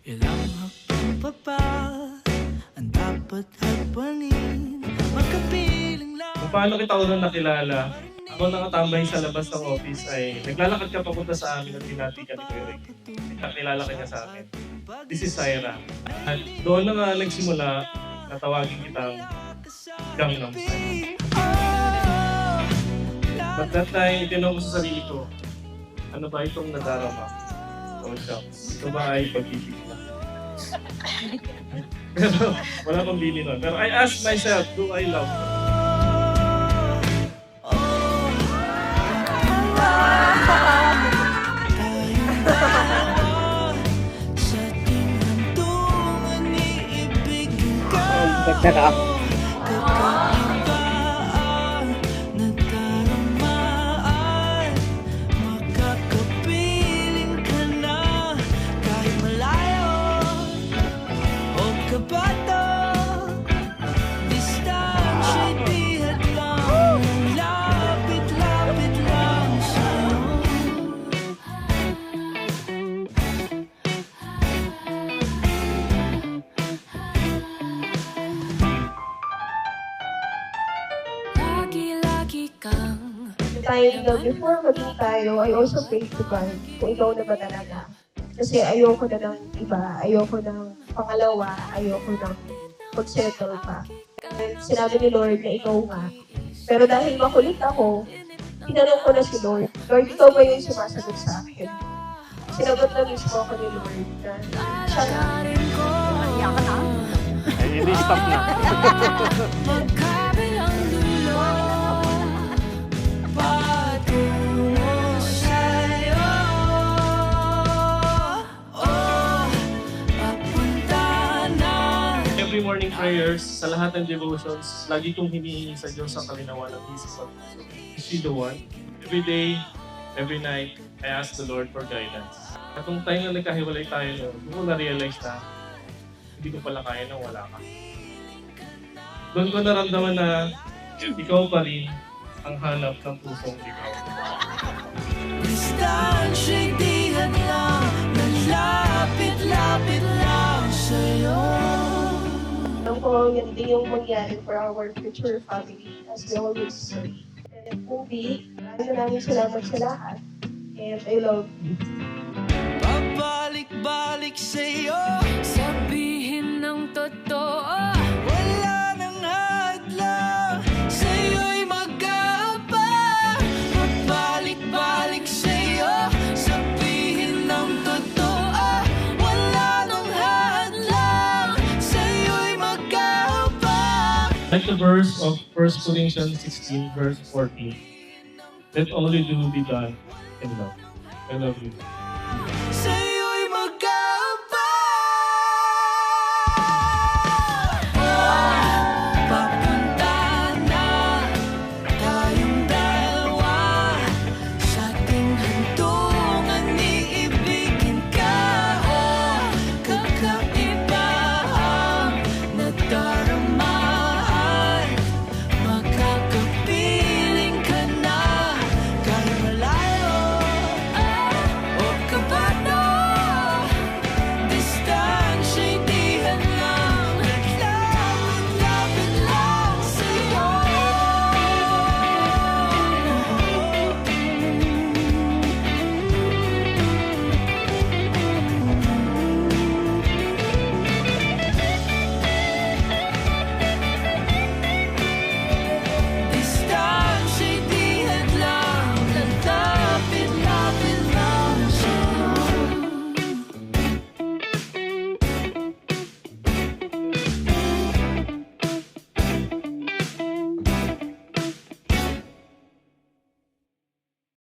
Ilang hakbang pa ba ang dapat hagpanin? Magkapiling lang. Kung paano kita unang nakilala, ako nakatambay sa labas ng office ay naglalakad ka papunta sa amin at binati ka ni Kuya Rick. Nakilala ka niya sa akin. This is Syra. At doon na nga nagsimula na tawagin kitang Gangnam Style. But that time, tinanong ko sa sarili ko, ano ba itong nadarama? Oh, shucks. Ito ba ay pag-ibig na? Pero wala pang bili nun. Pero I asked myself, do I love her? Time na before maging tayo, I also pray to God kung ikaw na ba talaga. Kasi ayoko na ng iba, ayoko ng pangalawa, ayoko ng mag-settle pa. And sinabi ni Lord na ikaw nga. Pero dahil makulit ako, tinanong ko na si Lord, Lord, ikaw ba yung sumasagot sa akin? Sinagot na mismo ako ni Lord na siya na. Ay, hindi, stop na. Every morning prayers, sa lahat ng devotions, lagi kong hinihingi sa Diyos ang kalinawan ng isip at puso. Is she the one? Every day, every night, I ask the Lord for guidance. At kung tayo na nagkahiwalay tayo, doon ko na-realize na hindi ko pala kaya na wala ka. Doon ko naramdaman na ikaw pa rin ang hanap ng pusong ikaw. Distansya'y di hadlang, nalapit-lapit lang sa'yo. Alam ko yan din yung mangyari for our future family as we always say. And kung di, maraming salamat sa lahat. And I love you. Pabalik-balik sa'yo, sabihin ng totoo. Wala nang hadlang, sa'yo'y mag-aabang. Pabalik-balik sa'yo, sabihin ng totoo. Wala nang hadlang, sa'yo'y mag-aabang. Like the verse of 1 Corinthians 16, verse 14, let only do be done in love. I love you.